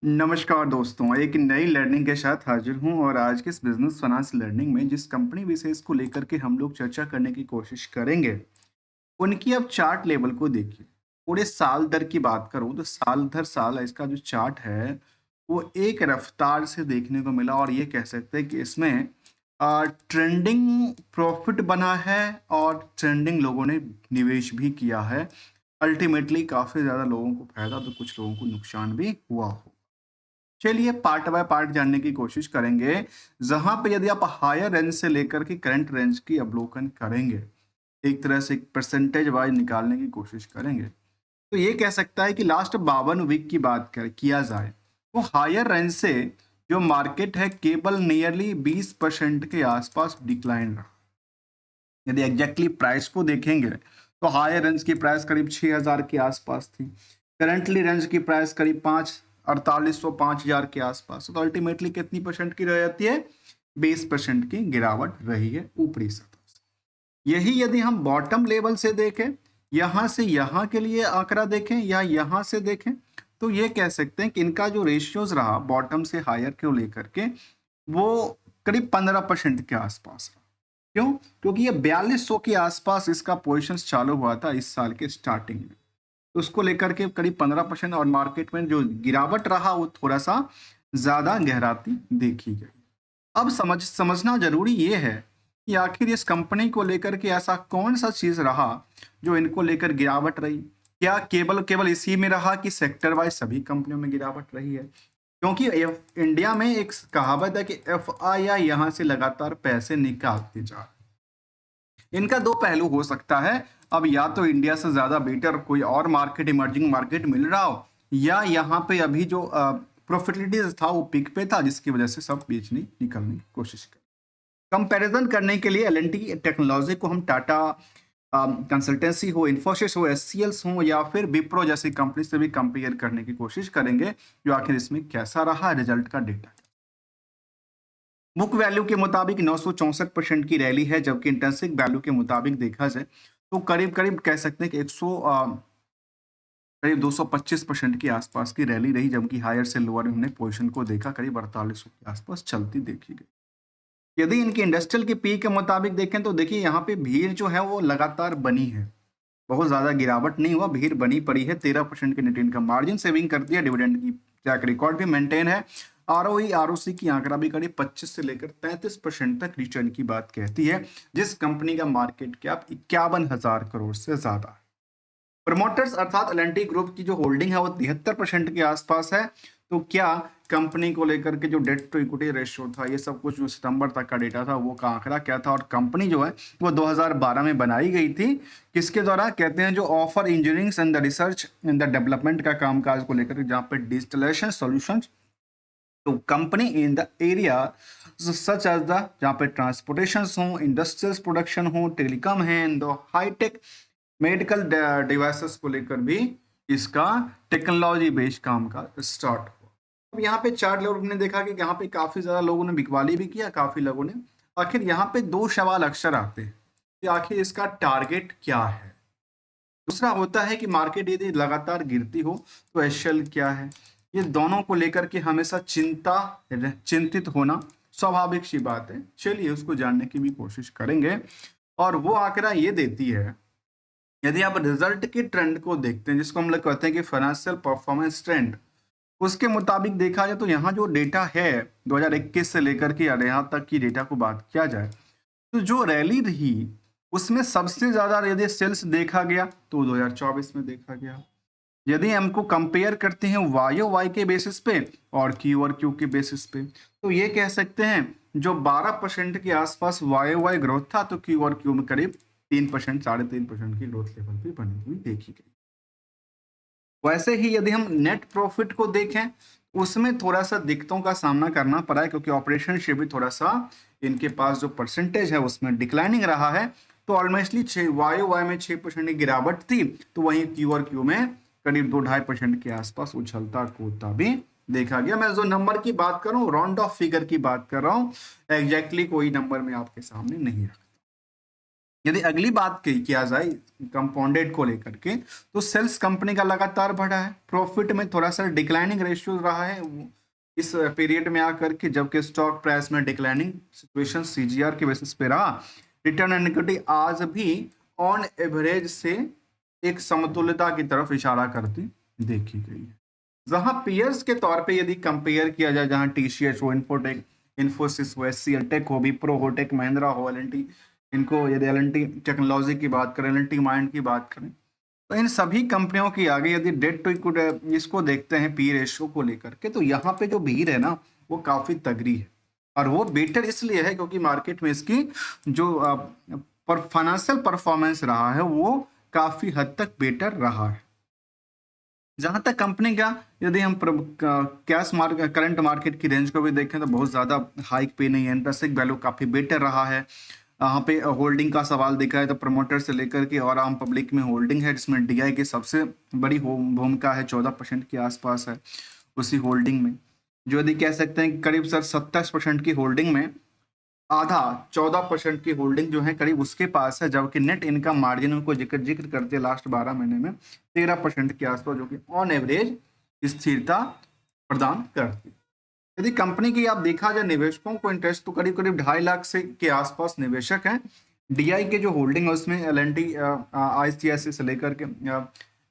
नमस्कार दोस्तों, एक नई लर्निंग के साथ हाजिर हूं और आज के इस बिजनेस फाइनेंस लर्निंग में जिस कंपनी विशेष को लेकर के हम लोग चर्चा करने की कोशिश करेंगे, उनकी अब चार्ट लेवल को देखिए। पूरे साल दर की बात करूं तो साल दर साल इसका जो चार्ट है, वो एक रफ्तार से देखने को मिला और ये कह सकते हैं कि इसमें ट्रेंडिंग प्रॉफिट बना है और ट्रेंडिंग लोगों ने निवेश भी किया है। अल्टीमेटली काफ़ी ज़्यादा लोगों को फायदा तो कुछ लोगों को नुकसान भी हुआ हो। चलिए पार्ट बाय पार्ट जानने की कोशिश करेंगे, जहां पे यदि आप हायर रेंज से लेकर के करंट रेंज की अवलोकन करेंगे, एक तरह से एक परसेंटेज वाइज निकालने की कोशिश करेंगे, तो ये कह सकता है कि लास्ट 52 वीक की बात कर किया जाए तो हायर रेंज से जो मार्केट है केवल नियरली 20% के आसपास डिक्लाइन रहा। यदि एग्जैक्टली प्राइस को देखेंगे तो हायर रेंज की प्राइस करीब 6000 के आसपास थी। करंटली रेंज की प्राइस करीब 4800 5000 के आसपास। तो अल्टीमेटली कितनी परसेंट की रह जाती है? 20% की गिरावट रही है ऊपरी सतह से। यही यदि हम बॉटम लेवल से देखें, यहां से यहां के लिए आंकड़ा देखें या यहां से देखें, तो ये कह सकते हैं कि इनका जो रेशियोज रहा बॉटम से हायर को लेकर के, वो करीब 15% के आसपास रहा। क्यों? क्योंकि ये 4200 के आसपास इसका पोजीशन चालू हुआ था इस साल के स्टार्टिंग में। तो उसको लेकर के करीब 15% और मार्केट में जो गिरावट रहा वो थोड़ा सा ज्यादा गहराती देखी गई। अब समझना जरूरी ये है कि आखिर इस कंपनी को लेकर के ऐसा कौन सा चीज रहा जो इनको लेकर गिरावट रही। क्या केवल केवल इसी में रहा कि सेक्टर वाइज सभी कंपनियों में गिरावट रही है? क्योंकि इंडिया में एक कहावत है कि FII यहाँ से लगातार पैसे निकालते जा रहे हैं। इनका दो पहलू हो सकता है। अब या तो इंडिया से ज्यादा बेटर कोई और मार्केट, इमर्जिंग मार्केट मिल रहा हो, या यहाँ पे अभी जो प्रॉफिटेबिलिटी था वो पीक पे था, जिसकी वजह से सब बेचने निकलने की कोशिश कर। कंपैरिजन करने के लिए एल टेक्नोलॉजी को हम टाटा कंसल्टेंसी हो, इन्फोसिस हो, SCLs हो या फिर विप्रो जैसी कंपनी से भी कंपेयर करने की कोशिश करेंगे, जो आखिर इसमें कैसा रहा रिजल्ट का डेटा। बुक वैल्यू के मुताबिक 964% की रैली है, जबकि इंटर्नशिक वैल्यू के मुताबिक देखा जाए तो करीब करीब कह सकते हैं कि 100 करीब 225% के आसपास की रैली रही, जबकि हायर से लोअर हमने पोजीशन को देखा करीब 4800 के आसपास चलती देखी गई। यदि इनकी इंडस्ट्रियल की पी के मुताबिक देखें तो देखिए यहाँ पे भीड़ जो है वो लगातार बनी है, बहुत ज्यादा गिरावट नहीं हुआ, भीड़ बनी पड़ी है। 13% की नेट इनकम मार्जिन सेविंग करती है, डिविडेंड की ट्रैक रिकॉर्ड भी मेंटेन है। ROE ROC की आंकड़ा भी करीब 25 से लेकर 33% तक रिटर्न की बात कहती है, जिस कंपनी का मार्केट कैप 51,000 करोड़ से ज्यादा है। प्रमोटर्स अर्थात एल ग्रुप की जो होल्डिंग है वो 73% के आसपास है। तो क्या कंपनी को लेकर के जो डेट टू इक्विटी रेशियो था, ये सब कुछ जो सितंबर तक का डेटा था वो का आंकड़ा क्या था, और कंपनी जो है वो 2012 में बनाई गई थी, किसके द्वारा? कहते हैं जो offer engineering and the research and the development का कामकाज को लेकर, जहाँ पे डिजिटलाइजेशन सॉल्यूशन तो company in the area such as the, जहाँ पे ट्रांसपोर्टेशन हो, इंडस्ट्रियल प्रोडक्शन हो, टेलीकॉम है, हाईटेक मेडिकल डिवाइसेस को लेकर भी इसका टेक्नोलॉजी बेस्ड काम का स्टार्ट हुआ। अब यहाँ पे चार्ट लेवल हमने देखा कि यहाँ पे काफी ज्यादा लोगों ने बिकवाली भी किया, काफी लोगों ने। आखिर यहाँ पे दो सवाल अक्सर आते हैं कि आखिर इसका टारगेट क्या है। दूसरा होता है कि मार्केट यदि लगातार गिरती हो तो एसएल क्या है। ये दोनों को लेकर के हमेशा चिंतित होना स्वाभाविक सी बात है। चलिए उसको जानने की भी कोशिश करेंगे, और वो आंकड़ा ये देती है, यदि आप रिजल्ट के ट्रेंड को देखते हैं, जिसको हम लोग कहते हैं कि फाइनेंशियल परफॉर्मेंस ट्रेंड, उसके मुताबिक देखा जाए तो यहाँ जो डेटा है 2021 से लेकर के यहाँ तक की डेटा को बात किया जाए, तो जो रैली रही उसमें सबसे ज्यादा यदि सेल्स देखा गया तो 2024 में देखा गया। यदि हमको कंपेयर करते हैं YOY के बेसिस पे और Q के बेसिस पे, तो ये कह सकते हैं जो 12% के आसपास YOY ग्रोथ था, तो Q में करीब 3% 3.5% की ग्रोथ लेवल भी बनी हुई देखी गई। वैसे ही यदि हम नेट प्रॉफिट को देखें, उसमें थोड़ा सा दिक्कतों का सामना करना पड़ा है, क्योंकि ऑपरेशन से भी थोड़ा सा इनके पास जो परसेंटेज है उसमें डिक्लाइनिंग रहा है। तो ऑलमोस्टली YOY में 6% की गिरावट थी, तो वहीं Q में करीब 2-2.5% के आसपास उछलता कूदता भी देखा गया। मैं जो नंबर की बात कर रहा हूँ, राउंड ऑफ फिगर की बात कर रहा हूँ, एग्जैक्टली कोई नंबर में आपके सामने नहीं रखा। यदि अगली बात किया जाए कंपाउंडेड को लेकर के, तो सेल्स कंपनी का लगातार बढ़ा है, प्रॉफिट में थोड़ा सा डिक्लाइनिंग रेशियो रहा है इस पीरियड में आकर के, जबकि स्टॉक प्राइस में डिक्लाइनिंग सिचुएशन सीजीआर के बेसिस पे रहा। रिटर्न ऑन इक्विटी आज भी ऑन एवरेज से एक समतुल्यता की तरफ इशारा करती देखी गई है। जहां पीयर्स के तौर पे यदि कंपेयर किया जाए, जहां टीसीएस हो, इन्फोटेक, इन्फोसिस हो, एचसीएल टेक हो, विप्रो हो, टेक महिंद्रा हो, एलएनटी, इनको यदि एलएनटी टेक्नोलॉजी की बात करें, एलएनटी माइंड की बात करें, तो इन सभी कंपनियों की आगे यदि डेट टू इक्विटी इसको देखते हैं पी रेशियो को लेकर के, तो यहाँ पे जो भीड़ है ना वो काफी तगड़ी है, और वो बेटर इसलिए है क्योंकि मार्केट में इसकी जो फाइनेंशियल परफॉर्मेंस रहा है वो काफी हद तक बेटर रहा है। जहां तक कंपनी का यदि हम कैश करंट मार्केट की रेंज को भी देखें तो बहुत ज्यादा हाइक पे नहीं है, इंट्रिंसिक वैल्यू काफी बेटर रहा है। यहाँ पे होल्डिंग का सवाल देखा है तो प्रमोटर से लेकर के और आम पब्लिक में होल्डिंग है, जिसमें डीआई की सबसे बड़ी भूमिका है, 14% के आसपास है उसी होल्डिंग में। जो यदि कह सकते हैं करीब सर 27% की होल्डिंग में आधा 14% की होल्डिंग जो है करीब उसके पास है, जबकि नेट इनकम मार्जिन को जिक्र करते हैं लास्ट 12 महीने में 13% के आसपास, जो कि ऑन एवरेज स्थिरता प्रदान करती है। यदि कंपनी की आप देखा जाए निवेशकों को इंटरेस्ट, तो करीब करीब 2.5 लाख से के आसपास निवेशक हैं। डीआई के जो होल्डिंग है उसमें एलएनटी, आईसीआईसी से लेकर के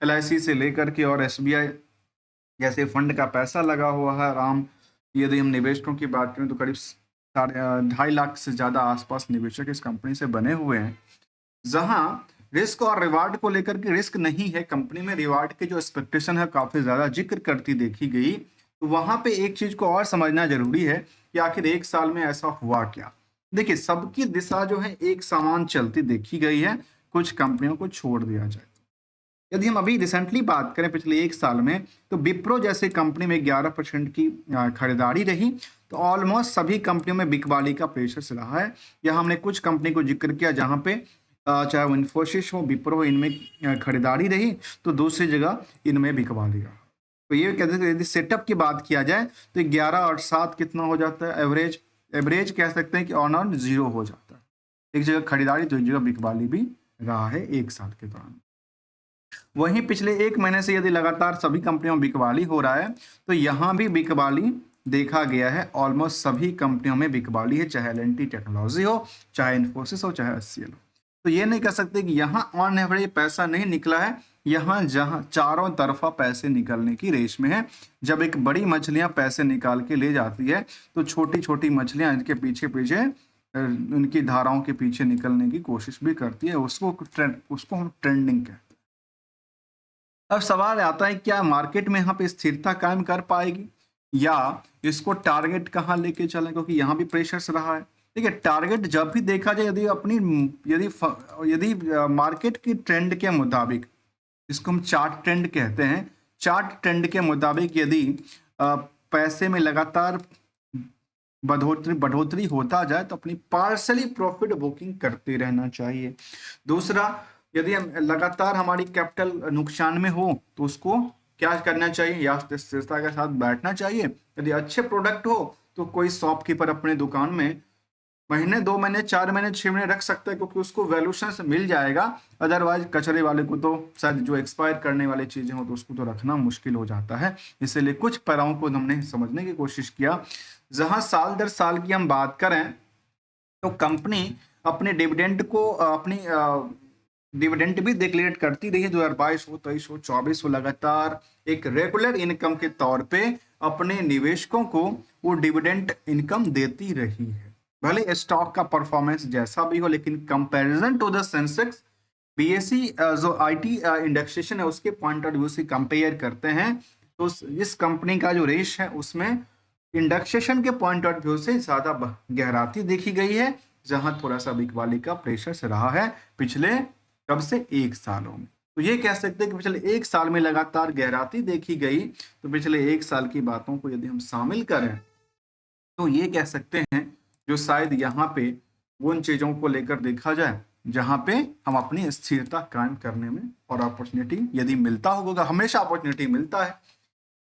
एलआईसी से लेकर के और एसबीआई जैसे फंड का पैसा लगा हुआ है। आराम यदि हम निवेशकों की बात करें तो करीब 2.5 लाख से ज्यादा आसपास निवेशक इस कंपनी से बने हुए हैं। जहां रिस्क और रिवार्ड को लेकर के रिस्क नहीं है कंपनी में, रिवार्ड के जो एक्सपेक्टेशन है काफी ज्यादा जिक्र करती देखी गई। तो वहां पे एक चीज को और समझना जरूरी है कि आखिर एक साल में ऐसा हुआ क्या। देखिए सबकी दिशा जो है एक समान चलती देखी गई है, कुछ कंपनियों को छोड़ दिया जाए। यदि हम अभी रिसेंटली बात करें पिछले एक साल में, तो विप्रो जैसे कंपनी में 11% की खरीदारी रही, तो ऑलमोस्ट सभी कंपनियों में बिकवाली का प्रेशर रहा है। यहाँ हमने कुछ कंपनी को जिक्र किया जहाँ पे चाहे वो इन्फोसिस हो, विप्रो हो, इनमें खरीदारी रही, तो दूसरी जगह इनमें बिकवाली रहा। तो ये कहते हैं यदि सेटअप की बात किया जाए तो 11 और 7 कितना हो जाता है, एवरेज एवरेज कह सकते हैं कि ऑन 0 हो जाता है। एक जगह खरीदारी तो एक जगह बिकवाली भी रहा है एक साल के दौरान। वहीं पिछले एक महीने से यदि लगातार सभी कंपनियों में बिकवाली हो रहा है, तो यहाँ भी बिकवाली देखा गया है। ऑलमोस्ट सभी कंपनियों में बिकवाली है, चाहे एलएनटी टेक्नोलॉजी हो, चाहे इन्फोसिस हो, चाहे एचसीएल हो। तो ये नहीं कह सकते कि यहाँ ऑन एवरेज पैसा नहीं निकला है, यहाँ जहाँ चारों तरफा पैसे निकलने की रेस में है। जब एक बड़ी मछलियां पैसे निकाल के ले जाती है, तो छोटी छोटी मछलियां इनके पीछे पीछे उनकी धाराओं के पीछे निकलने की कोशिश भी करती है। उसको हम ट्रेंडिंग कहते हैं। अब सवाल आता है क्या मार्केट में यहाँ पे स्थिरता कायम कर पाएगी, या इसको टारगेट कहाँ लेके चलें, क्योंकि यहाँ भी प्रेशर्स रहा है। ठीक है, टारगेट जब भी देखा जाए यदि अपनी यदि मार्केट की ट्रेंड के मुताबिक, इसको हम चार्ट ट्रेंड कहते हैं, चार्ट ट्रेंड के मुताबिक यदि पैसे में लगातार बढ़ोतरी होता जाए तो अपनी पार्सली प्रॉफिट बुकिंग करते रहना चाहिए। दूसरा, यदि हम लगातार हमारी कैपिटल नुकसान में हो तो उसको क्या करना चाहिए, या स्थिरता के साथ बैठना चाहिए। यदि अच्छे प्रोडक्ट हो तो कोई शॉपकीपर अपने दुकान में महीने, 2 महीने, 4 महीने, 6 महीने रख सकता है, क्योंकि उसको वैल्यूशन से मिल जाएगा। अदरवाइज कचरे वाले को तो शायद जो एक्सपायर करने वाली चीजें हो तो उसको तो रखना मुश्किल हो जाता है। इसलिए कुछ पैराओं को हमने समझने की कोशिश किया। जहां साल दर साल की हम बात करें तो कंपनी अपने डिविडेंड को अपनी डिविडेंड भी डिक्लेयर करती रही है। 2022 हो, 23 हो, 24 हो, लगातार एक रेगुलर इनकम के तौर पे अपने निवेशकों को वो डिविडेंड इनकम देती रही है। भले स्टॉक का परफॉर्मेंस जैसा भी हो, लेकिन comparison to the Sensex BSE जो आईटी इंडेक्सेशन है उसके पॉइंट ऑफ व्यू से कंपेयर करते हैं, तो इस कंपनी का जो रेश है उसमें इंडेक्सेशन के पॉइंट ऑफ व्यू से ज्यादा गहराती देखी गई है, जहां थोड़ा सा बिकवाली का प्रेशर से रहा है पिछले कब से 1 सालों में। तो ये कह सकते हैं कि पिछले 1 साल में लगातार गहराती देखी गई। तो पिछले 1 साल की बातों को यदि हम शामिल करें तो ये कह सकते हैं जो शायद यहाँ पे उन चीजों को लेकर देखा जाए जहां पे हम अपनी स्थिरता कायम करने में और अपॉर्चुनिटी यदि मिलता होगा, हमेशा अपॉर्चुनिटी मिलता है।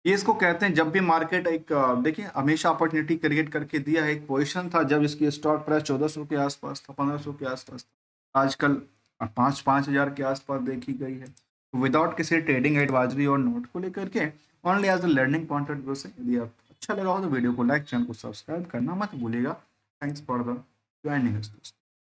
ये इसको कहते हैं जब भी मार्केट एक देखिए हमेशा अपॉर्चुनिटी क्रिएट करके दिया है। एक पोजीशन था जब इसकी स्टॉक प्राइस 1400 के आसपास था, 1500 के आसपास था, आजकल 5,000 के आसपास देखी गई है। विदाउट किसी ट्रेडिंग एडवाइजरी और नोट को लेकर के, only as a learning point of view से। यदि आप अच्छा लगा हो तो वीडियो को लाइक, चैनल को सब्सक्राइब करना मत भूलिएगा। Thanks for the joining us दोस्तों।